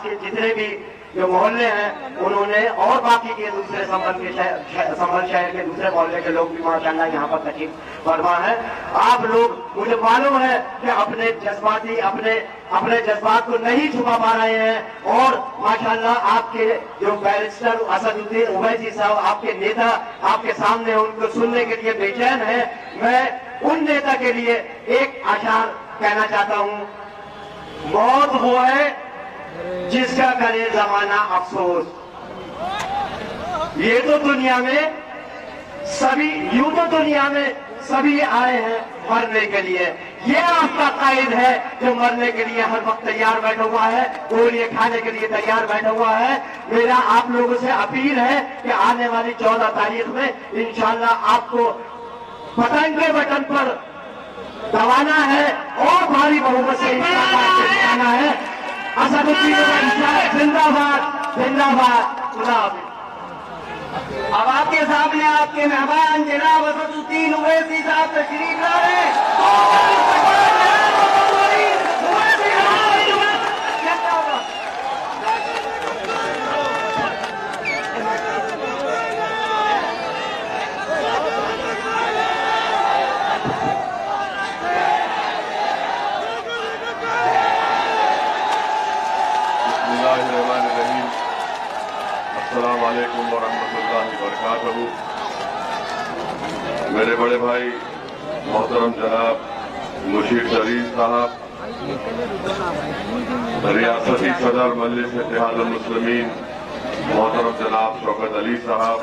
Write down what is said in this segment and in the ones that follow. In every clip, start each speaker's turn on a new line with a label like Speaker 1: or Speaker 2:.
Speaker 1: के जितने भी जो मोहल्ले हैं उन्होंने और बाकी के दूसरे संबल शहर के दूसरे मोहल्ले के लोग भी माशाअल्लाह यहाँ पर तशरीफ फरमा है। आप लोग, मुझे मालूम है कि अपने जज्बात को नहीं छुपा पा रहे हैं और माशाअल्लाह आपके जो बैरिस्टर असदुद्दीन ओवैसी साहब, आपके नेता आपके सामने, उनको सुनने के लिए बेचैन है। मैं उन नेता के लिए एक आशार कहना चाहता हूँ, मौत वो है जिसका करे जमाना अफसोस। ये तो दुनिया में सभी, यूं तो दुनिया में सभी आए हैं मरने के लिए, ये आपका कायद है जो मरने के लिए हर वक्त तैयार बैठा हुआ है, गोलियां खाने के लिए तैयार बैठा हुआ है। मेरा आप लोगों से अपील है कि आने वाली 14 तारीख में इंशाअल्लाह आपको पतंग के बटन पर दबाना है और भारी बहुमत से जिताना है। असदुद्दीन जिंदाबाद जिंदाबाद। खुदा हाफिज।
Speaker 2: अब आपके सामने आपके मेहमान जनाब असदुद्दीन ओवैसी साहब तशरीफ ला रहे हैं।
Speaker 3: अस्सलाम वालेकुम वरहमतुल्लाहि वबरकातुहू। मेरे बड़े भाई मोहतरम जनाब मुशीर शरीफ साहब, रियासती सदर मजलिस इत्तेहादुल मुस्लिमीन मोहतरम जनाब शौकत अली साहब,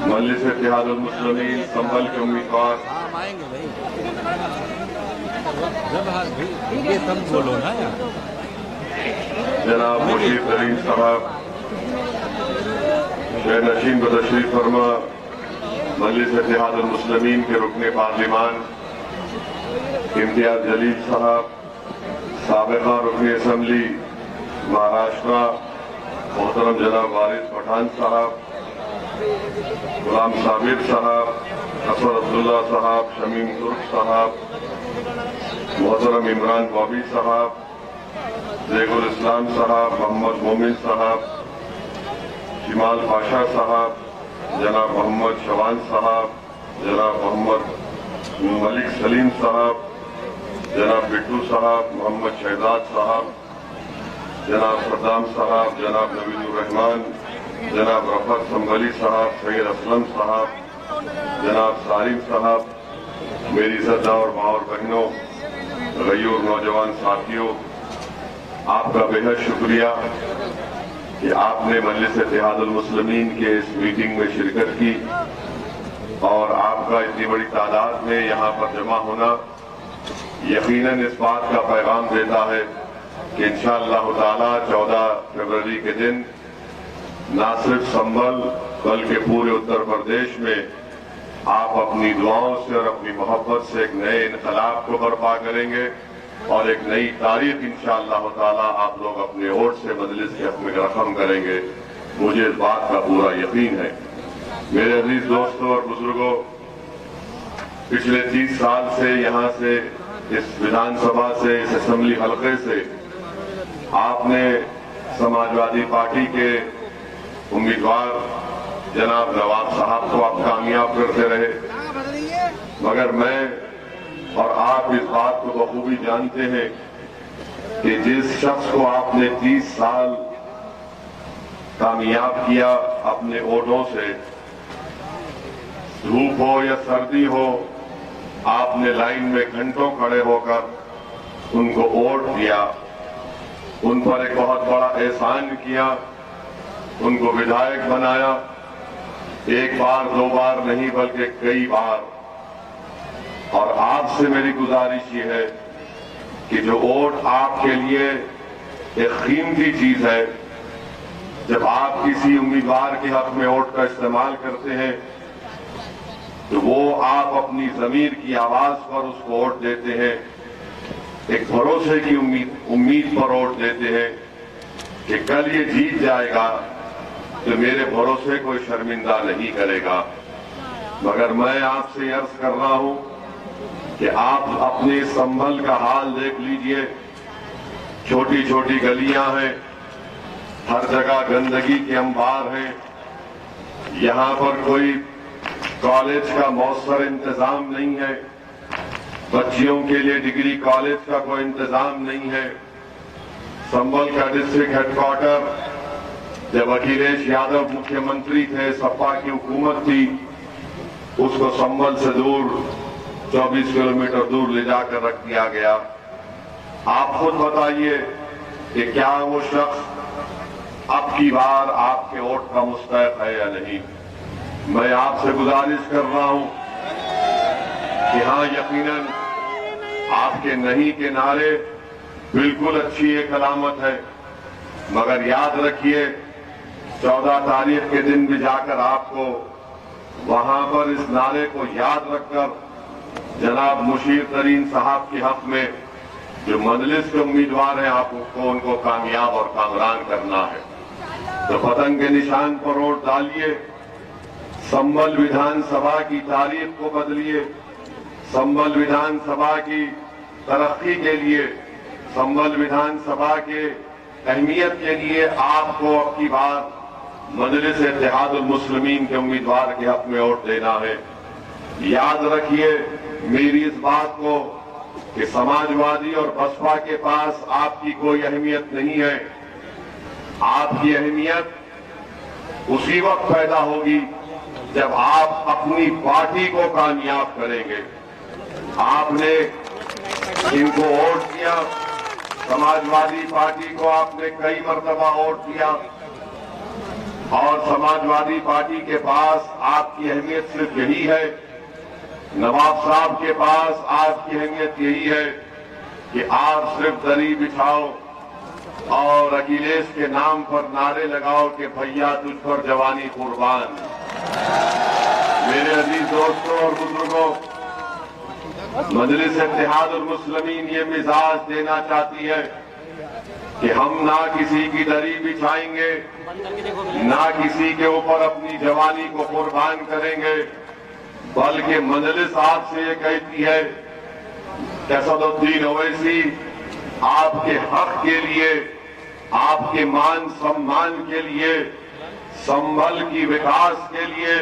Speaker 3: मजलिस इत्तेहादुल मुस्लिमीन संभल के उम्मीदवार जनाब मुशीर शरीफ साहब, शेर नशीन को तशरीफ फरमा मजलिस इत्तेहादुल मुस्लिमीन के रुकने पार्लिमान इम्तियाज जलील साहब, साबिका रुकनी असम्बली महाराष्ट्र मोहतरम जनाब वारिस पठान साहब, गुलाम साबिर साहब, असद अब्दुल्ला साहब, शमीम तुर्क साहब, मोहतरम इमरान बॉबी साहब, ज़ैगुल इस्लाम साहब, मोहम्मद मोमिन साहब, शिमाल पाशा साहब, जनाब मोहम्मद शवान साहब, जनाब मोहम्मद मलिक सलीम साहब, जनाब बिट्टू साहब, मोहम्मद शहजाद साहब, जनाब सद्दाम साहब, जनाब नवीदुर रहमान, जनाब रफत संभली साहब, सैयद असलम साहब, जनाब सारिम साहब, मेरी सदा और माँ और बहनों, गयूर नौजवान साथियों, आपका बेहद शुक्रिया कि आपने मजलिस इत्तेहादुल मुस्लिमीन के इस मीटिंग में शिरकत की और आपका इतनी बड़ी तादाद में यहाँ पर जमा होना यकीनन इस बात का पैगाम देता है कि इंशाअल्लाह ताला 14 फरवरी के दिन न सिर्फ संभल बल्कि पूरे उत्तर प्रदेश में आप अपनी दुआओं से और अपनी मोहब्बत से एक नए इनकलाब को बर्पा करेंगे और एक नई तारीख इंशाअल्लाह ताला आप लोग अपने वोट से मजलिस के हक में रकम करेंगे। मुझे इस बात का पूरा यकीन है। मेरे अजीज दोस्तों और बुजुर्गों, पिछले 30 साल से यहाँ से, इस विधानसभा से, इस असेंबली हलके से आपने समाजवादी पार्टी के उम्मीदवार जनाब नवाब साहब को आप कामयाब करते रहे, मगर मैं और आप इस बात को बखूबी जानते हैं कि जिस शख्स को आपने 30 साल कामयाब किया अपने वोटों से, धूप हो या सर्दी हो, आपने लाइन में घंटों खड़े होकर उनको वोट दिया, उन पर एक बहुत बड़ा एहसान किया, उनको विधायक बनाया, एक बार दो बार नहीं बल्कि कई बार। और आपसे मेरी गुजारिश ये है कि जो वोट आपके लिए एक कीमती चीज है, जब आप किसी उम्मीदवार के हक में वोट का इस्तेमाल करते हैं तो वो आप अपनी जमीर की आवाज पर उसको वोट देते हैं, एक भरोसे की उम्मीद पर वोट देते हैं कि कल ये जीत जाएगा तो मेरे भरोसे को शर्मिंदा नहीं करेगा। मगर मैं आपसे अर्ज कर रहा हूं कि आप अपने संभल का हाल देख लीजिए। छोटी छोटी गलियां हैं, हर जगह गंदगी के अंबार हैं। यहाँ पर कोई कॉलेज का मौसर इंतजाम नहीं है, बच्चियों के लिए डिग्री कॉलेज का कोई इंतजाम नहीं है। संभल का डिस्ट्रिक्ट हेडक्वार्टर जब अखिलेश यादव मुख्यमंत्री थे, सपा की हुकूमत थी, उसको संभल से दूर 24 किलोमीटर दूर ले जाकर रख दिया गया। आप खुद बताइए कि क्या वो शख्स अब की बार आपके वोट का मुस्तहिक है या नहीं। मैं आपसे गुजारिश कर रहा हूं कि हाँ, यकीनन आपके नहीं के नारे बिल्कुल अच्छी एक अलामत है, मगर याद रखिए 14 तारीख के दिन भी जाकर आपको वहां पर इस नारे को याद रखकर जनाब मुशीर तरीन साहब के हक में जो मजलिस के उम्मीदवार हैं, आपको उनको कामयाब और कामरान करना है। तो पतंग के निशान पर वोट डालिए, संभल विधानसभा की तारीख को बदलिए, संभल विधानसभा की तरक्की के लिए, संभल विधानसभा के अहमियत के लिए आपको अब की बार मजलिस इत्तेहादुल मुस्लिमीन के उम्मीदवार के हक में वोट देना है। याद रखिए मेरी इस बात को कि समाजवादी और बसपा के पास आपकी कोई अहमियत नहीं है। आपकी अहमियत उसी वक्त पैदा होगी जब आप अपनी पार्टी को कामयाब करेंगे। आपने इनको वोट दिया, समाजवादी पार्टी को आपने कई मर्तबा वोट दिया और समाजवादी पार्टी के पास आपकी अहमियत सिर्फ यही है, नवाब साहब के पास आपकी अहमियत यही है कि आप सिर्फ दरी बिछाओ और अखिलेश के नाम पर नारे लगाओ कि भैया तुझ पर जवानी कुर्बान। मेरे अजीज दोस्तों और बुजुर्गों, मजलिस इत्तेहादुल मुस्लिमीन ये मिजाज देना चाहती है कि हम ना किसी की दरी बिछाएंगे, ना किसी के ऊपर अपनी जवानी को कुर्बान करेंगे, बल्कि मजलिस आपसे ये कहती है कि असदुद्दीन ओवैसी आपके हक के लिए, आपके मान सम्मान के लिए, संभल की विकास के लिए,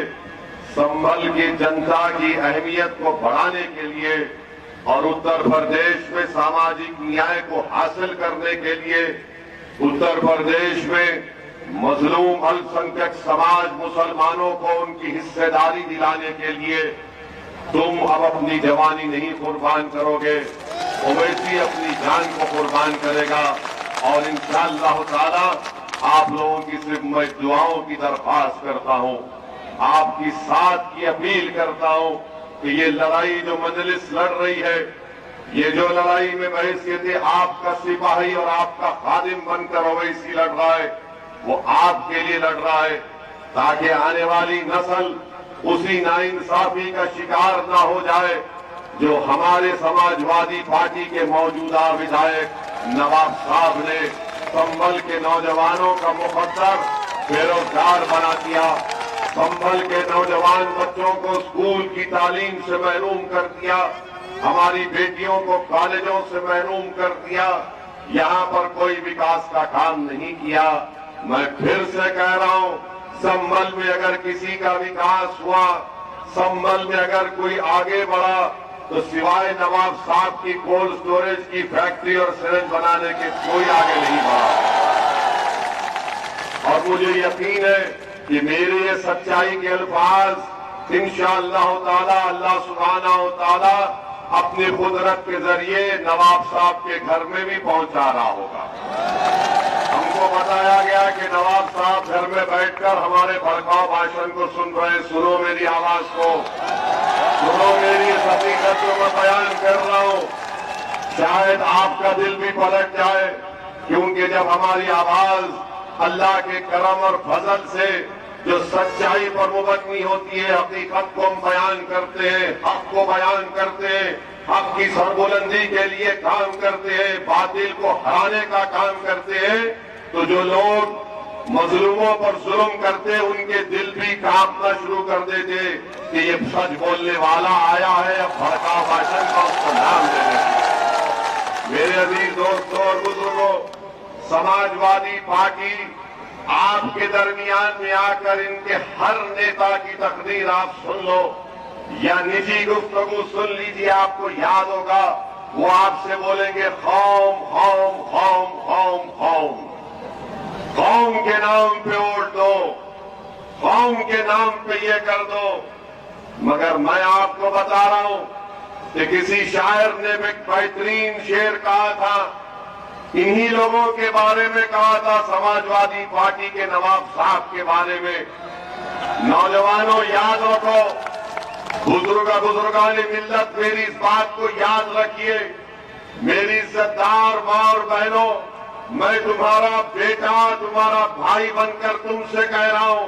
Speaker 3: संभल की जनता की अहमियत को बढ़ाने के लिए और उत्तर प्रदेश में सामाजिक न्याय को हासिल करने के लिए, उत्तर प्रदेश में मजलूम अल्पसंख्यक समाज मुसलमानों को उनकी हिस्सेदारी दिलाने के लिए तुम अब अपनी जवानी नहीं कुर्बान करोगे, ओवैसी अपनी जान को कुर्बान करेगा। और इंशाअल्लाह ताला आप लोगों की सिर्फ मैं दुआओं की दरख्वास्त करता हूं, आपकी साथ की अपील करता हूं कि ये लड़ाई जो मजलिस लड़ रही है, ये जो लड़ाई में बहैसियत आपका सिपाही और आपका खादिम बनकर ओवैसी लड़ रहा है, वो आपके लिए लड़ रहा है ताकि आने वाली नस्ल उसी नाइंसाफी का शिकार ना हो जाए जो हमारे समाजवादी पार्टी के मौजूदा विधायक नवाब साहब ने संभल के नौजवानों का मुकद्दर बेरोजगार बना दिया, संभल के नौजवान बच्चों को स्कूल की तालीम से महरूम कर दिया, हमारी बेटियों को कॉलेजों से महरूम कर दिया, यहाँ पर कोई विकास का काम नहीं किया। मैं फिर से कह रहा हूँ, संभल में अगर किसी का विकास हुआ, संभल में अगर कोई आगे बढ़ा, तो सिवाय नवाब साहब की कोल्ड स्टोरेज की फैक्ट्री और सिरेंज बनाने के कोई आगे नहीं बढ़ा। और मुझे यकीन है कि मेरे ये सच्चाई के अल्फाज इंशाअल्लाह ताला अल्लाह सुब्हानहू ताला अपनी कुदरत के जरिए नवाब साहब के घर में भी पहुंचा रहा होगा। हमको बताया गया कि नवाब साहब घर में बैठकर हमारे भड़काऊ भाषण को सुन रहे। सुनो मेरी आवाज को, सुनो मेरी हकीकत को मैं बयान कर रहा हूं। शायद आपका दिल भी पलट जाए, क्योंकि जब हमारी आवाज अल्लाह के करम और फजल से जो सच्चाई पर मुबनी होती है, हकीकत को हम बयान करते हैं, हक को बयान करते हैं, हक की सरबुलंदी के लिए काम करते हैं, बातिल को हराने का काम करते हैं, तो जो लोग मजलूमों पर जुल्म करते उनके दिल भी कांपना शुरू कर देते कि ये सच बोलने वाला आया है, अब भड़काऊ भाषण का उसको नाम दे देते। मेरे अजीज दोस्तों और बुजुर्गों, समाजवादी पार्टी आपके दरमियान में आकर इनके हर नेता की तकरीर आप सुन लो या निजी गुफ्तगू सुन लीजिए, आपको याद होगा वो आपसे बोलेंगे कौम कौम कौम कौम कौम, कौम के नाम पे वोट दो, कौम के नाम पे ये कर दो। मगर मैं आपको बता रहा हूं कि किसी शायर ने एक बेहतरीन शेर कहा था, इन्हीं लोगों के बारे में कहा था, समाजवादी पार्टी के नवाब साहब के बारे में। नौजवानों याद रखो, बुजुर्गान मिल्लत, मेरी इस बात को याद रखिए। मेरी इज्जतदार मां और बहनों, मैं तुम्हारा बेटा, तुम्हारा भाई बनकर तुमसे कह रहा हूं,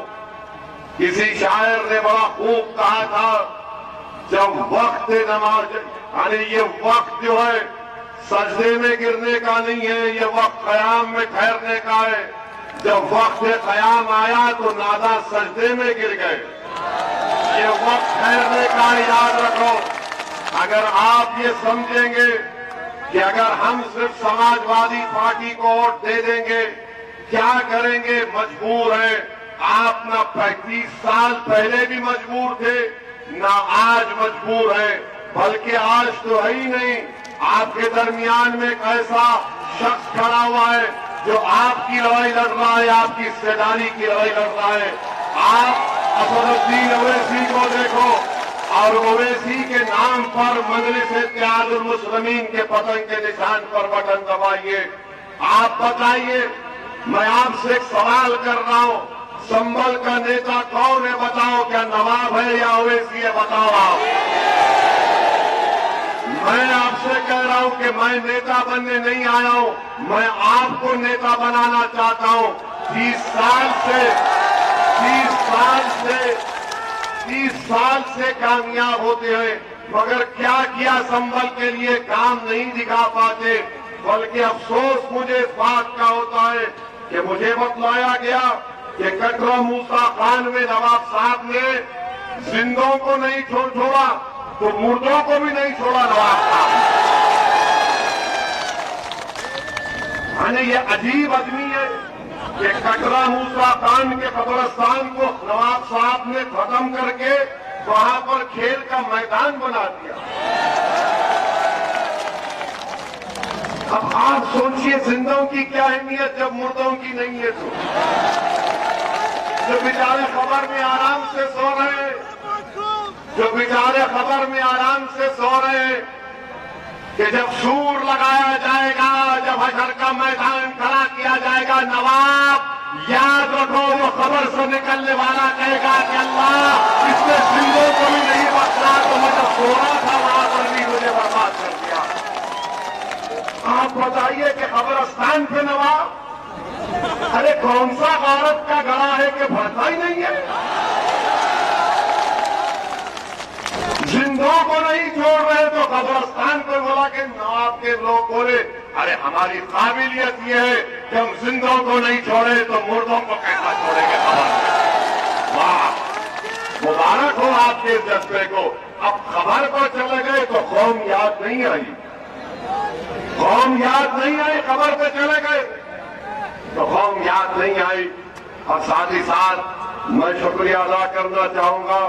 Speaker 3: किसी शायर ने बड़ा खूब कहा था, जब वक्त नमाज, यानी ये वक्त जो है सजदे में गिरने का नहीं है, ये वक्त क़याम में ठहरने का है। जब वक्त क़याम आया तो नादा सजदे में गिर गए। ये वक्त ठहरने का याद रखो। अगर आप ये समझेंगे कि अगर हम सिर्फ समाजवादी पार्टी को वोट दे देंगे, क्या करेंगे, मजबूर है आप। ना 35 साल पहले भी मजबूर थे, ना आज मजबूर है, बल्कि आज तो है ही नहीं। आपके दरमियान में एक ऐसा शख्स खड़ा हुआ है जो आपकी लड़ाई लड़ रहा है, आपकी हिस्सेदारी की लड़ाई लड़ रहा है। आप असदुद्दीन ओवैसी को देखो, और ओवैसी के नाम पर मजलिस इत्तेहादुल मुस्लिमीन के पतन के निशान पर बटन दबाइए। आप बताइए, मैं आपसे एक सवाल कर रहा हूं, संभल का नेता कौन है बताओ, क्या नवाब है या ओवैसी है, बताओ आप। मैं आपसे कह रहा हूं कि मैं नेता बनने नहीं आया हूं, मैं आपको नेता बनाना चाहता हूं। 30 साल से कामयाब होते हैं, मगर क्या किया संभल के लिए, काम नहीं दिखा पाते। बल्कि अफसोस मुझे इस बात का होता है कि मुझे बतलाया गया कि कटरा मूसा खान में नवाब साहब ने जिंदों को नहीं छोड़ा तो मुर्दों को भी नहीं छोड़ा नवाब साहब। यानी ये अजीब आदमी है कि कटरा मूसा खान के कब्रिस्तान को नवाब साहब ने खत्म करके वहां पर खेल का मैदान बना दिया। अब आप सोचिए जिंदों की क्या अहमियत जब मुर्दों की नहीं है। तो जो बेचारे खबर में आराम से सो रहे हैं, जो बेचारे खबर में आराम से सो रहे हैं कि जब सूर लगाया जाएगा, जब हशर का मैदान खड़ा किया जाएगा, नवाब याद रखो वो खबर से निकलने वाला कहेगा कि अल्लाह इसने जिंदों को भी नहीं बख्शा, तो मैं जब सो रहा था वहां पर भी मुझे बर्बाद कर दिया। आप बताइए कि कब्रिस्तान पे नवाब, अरे कौन सा गारत का गला है कि भरता ही नहीं है। जिंदों को नहीं छोड़ रहे तो कब्रिस्तान पर बोला कि नवाब के लोग बोले, अरे हमारी काबिलियत ये है कि हम जिंदों को नहीं छोड़े तो मुर्दों को कैसा छोड़ेंगे खबर में। वाह, मुबारक हो आपके इस जज्बे को। अब खबर पर चले गए तो कौम याद नहीं आई, कौम याद नहीं आई, खबर पे चले गए तो कौम याद नहीं आई। और साथ ही साथ मैं शुक्रिया अदा करना चाहूंगा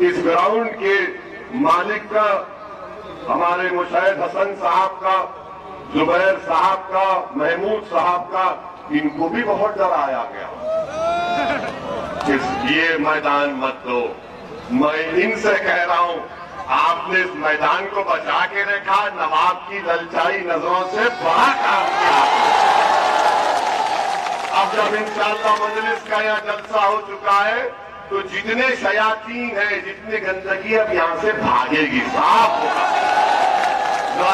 Speaker 3: इस ग्राउंड के मालिक का, हमारे मुशाहिद हसन साहब का, जुबैर साहब का, महमूद साहब का। इनको भी बहुत डराया गया कि ये मैदान मत दो। मैं इनसे कह रहा हूं, आपने इस मैदान को बचा के रखा, नवाब की ललचाई नजरों से बड़ा काम किया। अब जब इंशाअल्लाह मजलिस का यहां जलसा हो चुका है तो जितने शयातीन है, जितनी गंदगी अब यहां से भागेगी, साफ होगा।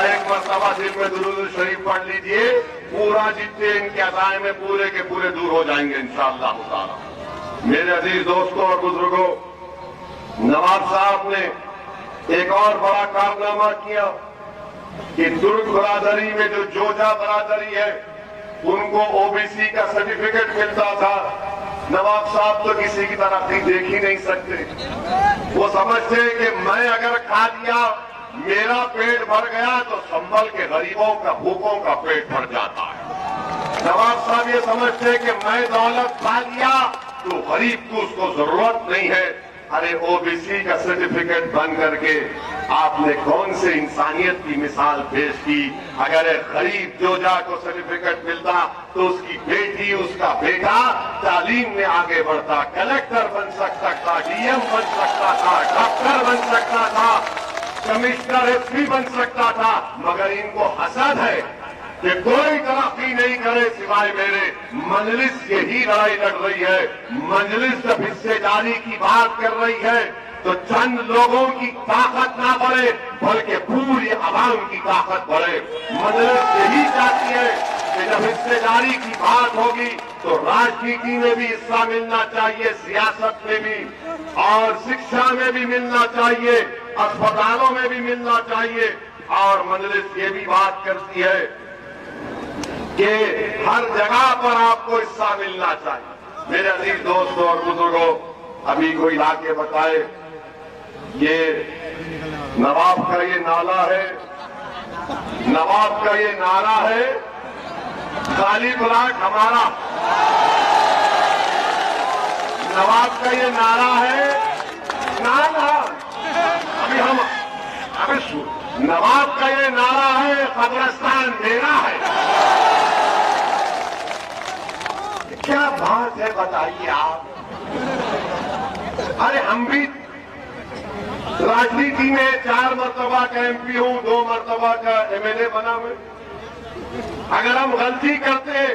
Speaker 3: एक मरतबा दिल में दुरूद शरीफ पढ़ लीजिए, पूरा जितने इनके अदाए में पूरे के पूरे दूर हो जाएंगे इंशाअल्लाह ताला। मेरे अजीज दोस्तों और बुजुर्गों, नवाब साहब ने एक और बड़ा कारनामा किया कि दुर्ग बरादरी में जो जोजा बरादरी है उनको ओबीसी का सर्टिफिकेट मिलता था। नवाब साहब तो किसी की तरक्की देख ही नहीं सकते। वो समझते कि मैं अगर खा दिया मेरा पेट भर गया तो संभल के गरीबों का, भूखों का पेट भर जाता है। नवाब साहब ये समझते कि मैं दौलत पा लिया तो गरीब को उसको जरूरत नहीं है। अरे ओबीसी का सर्टिफिकेट बन करके आपने कौन से इंसानियत की मिसाल पेश की। अगर एक गरीब जोजा को सर्टिफिकेट मिलता तो उसकी बेटी, उसका बेटा तालीम में आगे बढ़ता, कलेक्टर बन सकता था, डीएम बन सकता था, डॉक्टर बन सकता था, कमिश्नर एसपी बन सकता था। मगर इनको हसद है कि कोई तरक्की नहीं करे सिवाय मेरे। मजलिस यही लड़ाई लड़ रही है। मजलिस जब हिस्सेदारी की बात कर रही है तो चंद लोगों की ताकत ना बढ़े बल्कि पूरी आवाम की ताकत बढ़े। मजलिस यही चाहती है कि जब हिस्सेदारी की बात होगी तो राजनीति में भी हिस्सा मिलना चाहिए, सियासत में भी, और शिक्षा में भी मिलना चाहिए, अस्पतालों में भी मिलना चाहिए। और मजलिस ये भी बात करती है कि हर जगह पर आपको हिस्सा मिलना चाहिए। मेरे अजीज दोस्तों और बुजुर्गों, अभी कोई लाके बताए ये नवाब का ये नाला है, नवाब का ये नारा है, खाली प्लाट हमारा। नवाब का ये नारा है, नारा अभी नवाब का ये नारा है, कब्रिस्तान मेरा है। क्या बात है बताइए आप। अरे हम भी राजनीति में 4 मरतबा का एमपी हूं, 2 मरतबा का एमएलए बना मैं। अगर हम गलती करते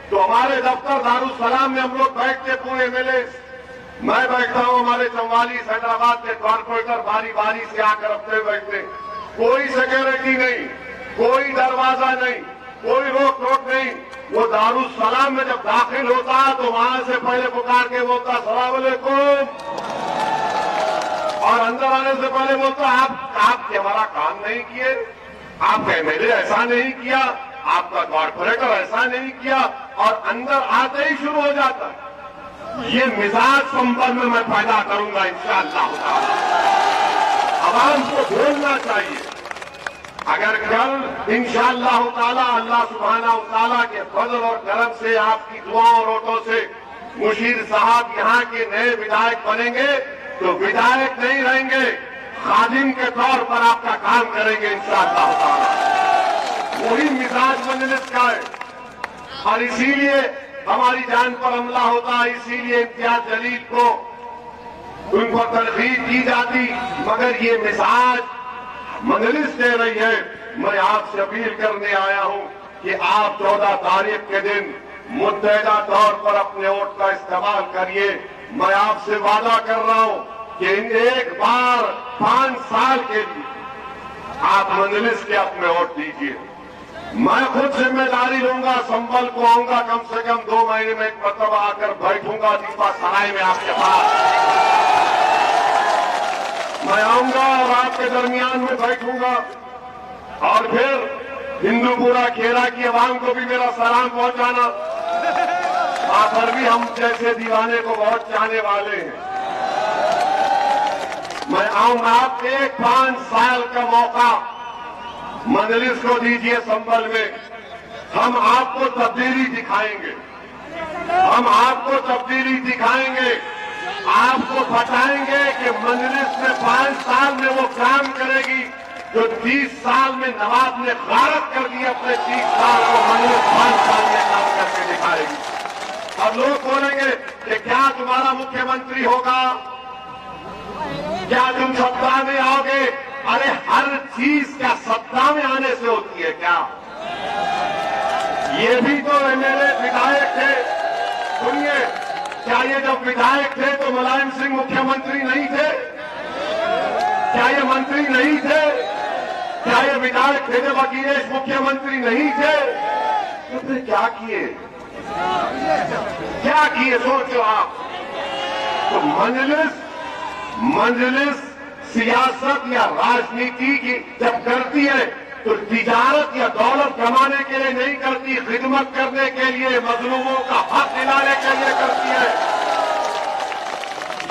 Speaker 3: तो हमारे दफ्तर दारुसलाम में हम लोग बैठते, पूरे एमएलए, मैं बैठता हूं, हमारे 44 हैदराबाद के कॉर्पोरेटर बारी बारी से आकर अपने बैठते। कोई सिक्योरिटी नहीं, कोई दरवाजा नहीं, कोई रोक टोक नहीं। वो दारुसलाम में जब दाखिल होता तो वहां से पहले पुकार के बोलता अस्सलाम वालेकुम, और अंदर आने से पहले बोलता आप हमारा काम नहीं किए, आपका एमएलए ऐसा नहीं किया, आपका कॉर्पोरेटर ऐसा नहीं किया, और अंदर आते ही शुरू हो जाता। ये मिजाज संपन्न में मैं पैदा करूंगा इंशाअल्लाह ताला। आवाम को बोलना चाहिए। अगर कल इंशाअल्लाह ताला अल्लाह सुब्हानहू ताला के फजल और करम से, आपकी दुआओं और वोटों से मुशीर साहब यहाँ के नए विधायक बनेंगे तो विधायक नहीं रहेंगे, खादिम के तौर पर आपका काम करेंगे इंशाअल्लाह ताला। वही मिजाज मजलिस का है और इसीलिए हमारी जान पर हमला होता है, इसीलिए इम्तियाज जलील को उन पर तरकीब की जाती। मगर ये मिजाज मजलिस दे रही है। मैं आपसे अपील करने आया हूं कि आप 14 तारीख के दिन मुत्तहदा तौर पर अपने वोट का इस्तेमाल करिए। मैं आपसे वादा कर रहा हूं कि एक बार 5 साल के लिए आप मजलिस के अपने वोट दीजिए। मैं खुद जिम्मेदारी लूंगा, संभल को आऊंगा, कम से कम 2 महीने में एक मरतबा आकर बैठूंगा दीपा सराय में आपके पास। मैं आऊंगा और आपके दरमियान में बैठूंगा और फिर हिंदूपुरा खेरा की आवाम को भी मेरा सलाम पहुंचाना। वहां पर भी हम जैसे दीवाने को बहुत चाहने वाले हैं। मैं आऊंगा, आप एक 5 साल का मौका मजलिस को दीजिए संभल में। हम आपको तब्दीली दिखाएंगे, हम आपको तब्दीली दिखाएंगे, आपको बताएंगे कि मजलिस में 5 साल में वो काम करेगी जो 30 साल में नवाब ने गारत कर दिया। अपने 30 साल को मजलिस 5 साल में काम करके दिखाएगी। और लोग बोलेंगे कि क्या तुम्हारा मुख्यमंत्री होगा, क्या तुम सत्ता में आओगे? अरे हर चीज क्या सत्ता में आने से होती है क्या? ये भी तो एमएलए विधायक थे। सुनिए, क्या ये जब विधायक थे तो मुलायम सिंह मुख्यमंत्री नहीं थे? क्या ये मंत्री नहीं थे? क्या ये विधायक थे जब अखिलेश मुख्यमंत्री नहीं थे? तो फिर क्या किए, क्या किए सोचो आप। तो मजलिस सियासत या राजनीति की जब करती है तो तिजारत या दौलत कमाने के लिए नहीं करती, खिदमत करने के लिए, मजलूमों का हक दिलाने के लिए करती है।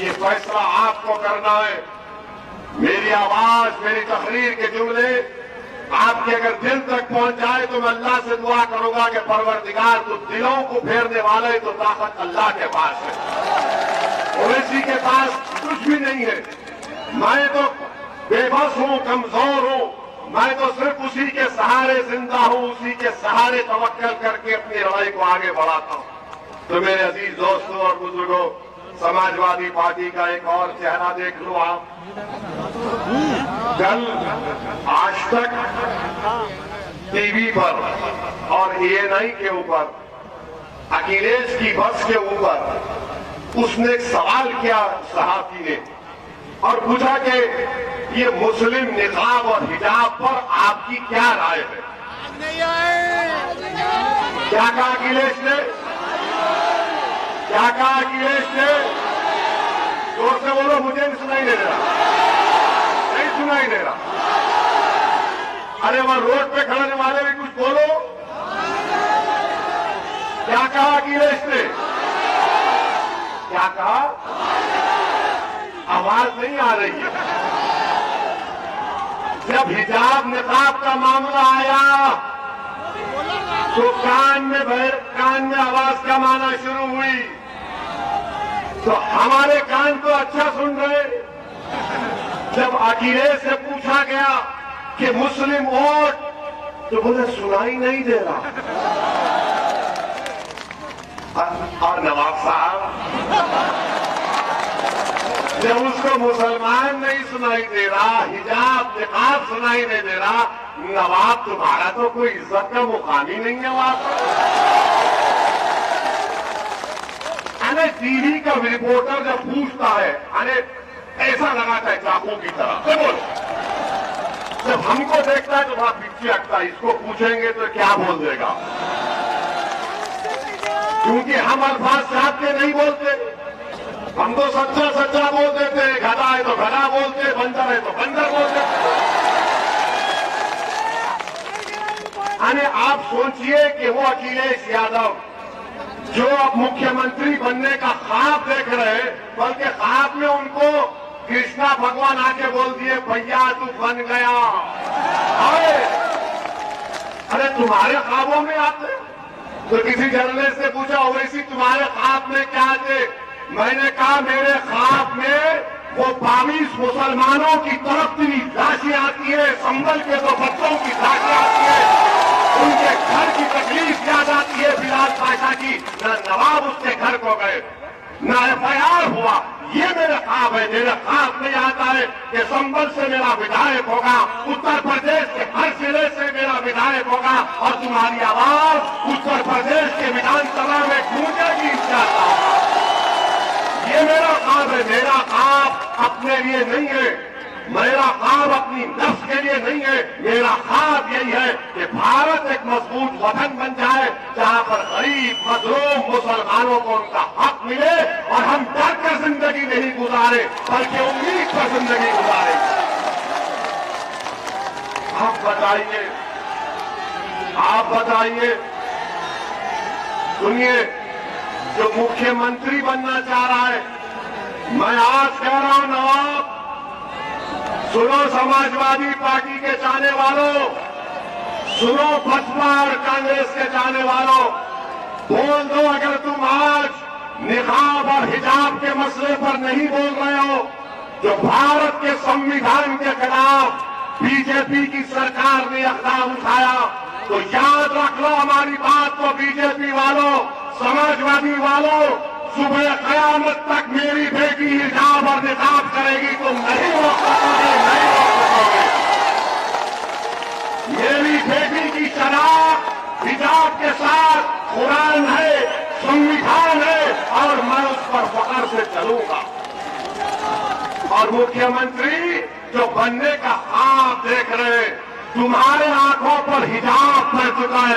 Speaker 3: ये फैसला आपको करना है। मेरी आवाज, मेरी तकरीर के जुमले आपके अगर दिल तक पहुंच जाए तो मैं अल्लाह से दुआ करूंगा कि परवरदिगार तो दिलों को फेरने वाले तो ताकत अल्लाह के पास है, ओवैसी के पास कुछ भी नहीं है। मैं तो बेबस हूं, कमजोर हूं, मैं तो सिर्फ उसी के सहारे जिंदा हूं, उसी के सहारे तवक्कल करके अपनी लड़ाई को आगे बढ़ाता हूं। तो मेरे अजीज दोस्तों और बुजुर्गों, समाजवादी पार्टी का एक और चेहरा देख लो आप। कल आज तक टीवी पर और एएनआई के ऊपर अखिलेश की बस के ऊपर उसने एक सवाल किया सहाफी ने और पूछा कि ये मुस्लिम निकाब और हिजाब पर आपकी क्या राय है? क्या कहा अखिलेश ने? क्या कहा अखिलेश ने? जोर से बोलो, मुझे नहीं सुनाई दे रहा, नहीं सुनाई दे रहा। अरे वहां रोड पे खड़े वाले भी कुछ बोलो। क्या कहा अखिलेश ने? क्या कहा? आवाज नहीं आ रही है। जब हिजाब निकाब का मामला आया तो कान में आवाज कम आना शुरू हुई। तो हमारे कान तो अच्छा सुन रहे। जब अखिलेश से पूछा गया कि मुस्लिम वोट, तो बोले सुनाई नहीं दे रहा। और नवाब साहब, जब उसको मुसलमान नहीं सुनाई दे रहा, हिजाब निकाब सुनाई नहीं दे रहा, नवाब तुम्हारा तो कोई इज्जत का मुकाम ही नहीं है वहां पर। अरे टीवी का रिपोर्टर जब पूछता है, अरे ऐसा लगाता है चाकू की तरह, बोल। जब हमको देखता है तो वहां पीछे हटता है, इसको पूछेंगे तो क्या बोल देगा? क्योंकि हम अल्फाज चाहत के नहीं बोलते, हम तो सच्चा सच्चा बोल देते हैं। गधा है तो गधा बोलते, बंदर है तो बंदर बोलते। अरे आप सोचिए कि वो अखिलेश यादव जो अब मुख्यमंत्री बनने का ख्वाब देख रहे हैं, बल्कि ख्वाब में उनको कृष्णा भगवान आके बोल दिए, भैया तू बन गया। अरे तुम्हारे ख्वाबों में आते? तो किसी जर्नलिस्ट से पूछा, ओवैसी तुम्हारे ख्वाब में क्या थे? मैंने कहा मेरे ख्वाब में वो 22 मुसलमानों की तड़पती लाशें आती है, संभल के 2 बच्चों की लाशें आती है, उनके घर की तकलीफ याद आती है बिलाल पाशा की। न नवाब उसके घर को गए, न एफआईआर हुआ। ये मेरा ख्वाब है। मेरा ख्वाब नहीं आता है कि संभल से मेरा विधायक होगा, उत्तर प्रदेश के हर जिले से मेरा विधायक होगा और तुम्हारी आवाज उत्तर प्रदेश के विधानसभा में गूंजेगी इंशाअल्लाह। ये मेरा ख्वाब है। मेरा ख्वाब अपने लिए नहीं है, मेरा ख्वाब अपनी नफ्स के लिए नहीं है। मेरा ख्वाब यही है कि भारत एक मजबूत वतन बन जाए जहां पर गरीब मजलूम मुसलमानों को उनका हक मिले और हम डर कर जिंदगी नहीं गुजारे बल्कि उम्मीद पर जिंदगी गुजारे। आप बताइए, सुनिए, जो मुख्यमंत्री बनना चाह रहा है, मैं आज कह रहा हूं नवाब, सुनो समाजवादी पार्टी के चाहने वालों, सुनो बसपा और कांग्रेस के चाहने वालों, बोल दो अगर तुम आज निकाब और हिजाब के मसले पर नहीं बोल रहे हो, जो भारत के संविधान के खिलाफ बीजेपी की सरकार ने इक़दाम उठाया, तो याद रख लो हमारी बात को। बीजेपी वालों, समाजवादी वालों, सुबह कयामत तक मेरी बेटी हिजाब और निकाब करेगी, तुम नहीं रोक सकोगे, नहीं रोक सकोगे। मेरी बेटी की शराब हिजाब के साथ कुरान है, संविधान है और मैं उस पर फख्र से चलूंगा। और मुख्यमंत्री जो बनने का ख्वाब देख रहे, तुम्हारे आंखों पर हिजाब पड़ चुका है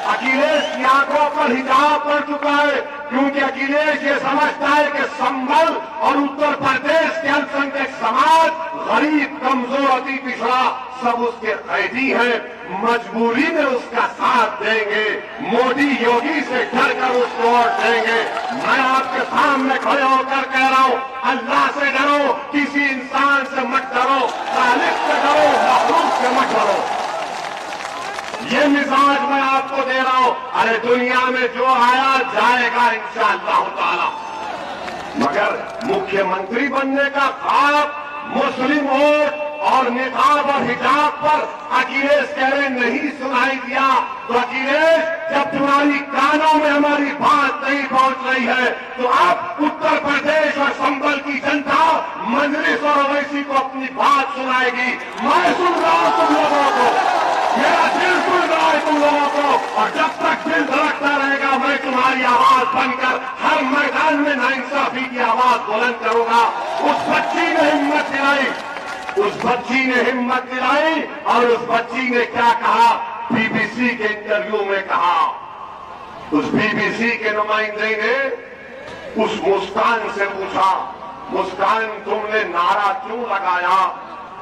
Speaker 3: अखिलेश की आंखों पर हिजाब पड़ चुका है, क्योंकि अखिलेश ये समझता है कि संभल और उत्तर प्रदेश के अल्पसंख्यक समाज, गरीब, कमजोर, अति पिछड़ा सब उसके कैदी हैं। मजबूरी में उसका साथ देंगे, मोदी योगी से डरकर उसको वोट देंगे। मैं आपके सामने खड़े होकर कह रहा हूं, अल्लाह से डरो, किसी इंसान से मत डरो, खालिक से डरो, मखलूक से मत डरो। ये मिजाज मैं आपको दे रहा हूं। अरे दुनिया में जो आया जाएगा इंशाअल्लाह ताला, मगर मुख्यमंत्री बनने का ख्वाब मुस्लिम वोट और निकाब और हिजाब पर अखिलेश कह रहे नहीं सुनाई दिया। तो अखिलेश, जब तुम्हारी कानों में हमारी बात नहीं पहुंच रही है तो अब उत्तर प्रदेश और संभल की जनता मजलिस और ओवैसी को अपनी बात सुनाएगी। मैं सुन रहा हूं तुम लोगों को, मेरा दिल सुन रहा है तुम लोगों को, और जब तक दिल धड़कता रहेगा मैं तुम्हारी आवाज बनकर हर मैदान में नाइंसाफी की आवाज बुलंद करूंगा। उस बच्ची ने हिम्मत दिलाई, उस बच्ची ने हिम्मत दिलाई, और उस बच्ची ने क्या कहा, बीबीसी के इंटरव्यू में कहा, उस बीबीसी के नुमाइंदे ने उस मुस्कान से पूछा, मुस्कान तुमने नारा क्यों लगाया?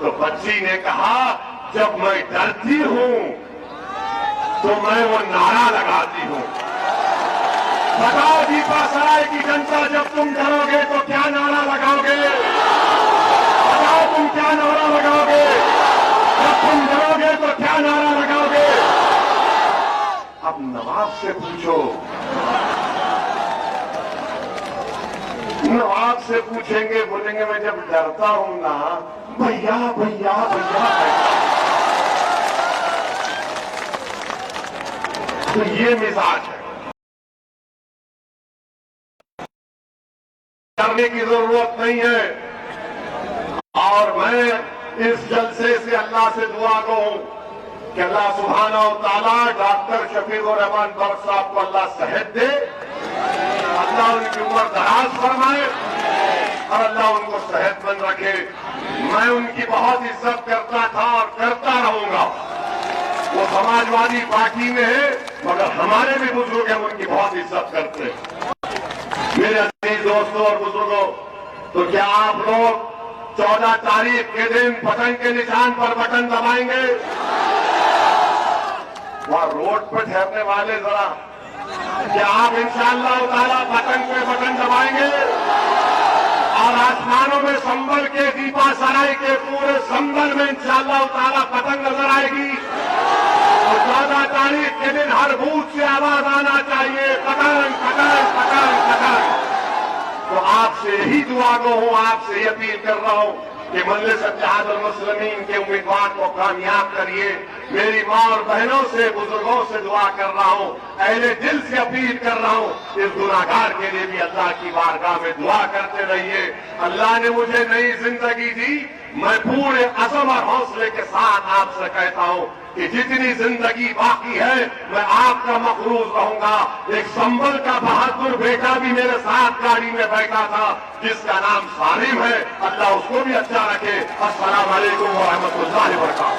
Speaker 3: तो बच्ची ने कहा, जब मैं डरती हूं तो मैं वो नारा लगाती हूं। बताओ दीपासराय की जनता, जब तुम डरोगे तो क्या नारा लगाओगे? बताओ तुम क्या नारा लगाओगे? जब तुम डरोगे तो क्या नारा लगाओगे? अब नवाब से पूछो, नवाब से पूछेंगे, बोलेंगे मैं जब डरता हूं ना, भैया भैया भैया। तो ये मिजाज है, डरने की जरूरत नहीं है। और मैं इस जलसे से अल्लाह से दुआ कहूं कि अल्लाह सुब्हानहू व तआला डॉक्टर शफीकुर रहमान बख्श साहब को अल्लाह सेहत दे, अल्लाह उनकी उम्र दराज फरमाए और अल्लाह उनको सेहतमंद रखे। मैं उनकी बहुत इज्जत करता था और करता रहूंगा। वो समाजवादी पार्टी में है, मगर हमारे भी बुजुर्ग हम उनकी बहुत इज्जत करते हैं। मेरे अजीज दोस्तों और बुजुर्गों, तो क्या आप लोग 14 तारीख के दिन पतंग के निशान पर बटन दबाएंगे? वहां रोड पर ठहरने वाले जरा, क्या आप इंशाअल्लाह ताला पतंग पे बटन दबाएंगे? और आसमानों में संभल के दीपासराय के पूरे संभल में इंशाअल्लाह ताला पतंग नजर आएगी। और 14 तारीख के दिन हर बूथ से आवाज आना चाहिए, पतंग पतंग पतंग पतंग। तो आपसे यही दुआ को हूं, आपसे ही अपील कर रहा हूं कि मजलिस इत्तेहादुल मुस्लिमीन के उम्मीदवार को कामयाब करिए। मेरी मां और बहनों से, बुजुर्गों से दुआ कर रहा हूं, अहले दिल से अपील कर रहा हूं, इस गुनाहगार के लिए भी अल्लाह की बारगाह में दुआ करते रहिए। अल्लाह ने मुझे नई जिंदगी दी, मैं पूरे अज़म और हौसले के साथ आपसे कहता हूं कि जितनी जिंदगी बाकी है मैं आपका मखरूज रहूंगा। एक संभल का बहादुर बेटा भी मेरे साथ गाड़ी में बैठा था, जिसका नाम सालिम है, अल्लाह उसको भी अच्छा रखे। अस्सलाम वालेकुम व रहमतुल्लाहि व बरकातहू।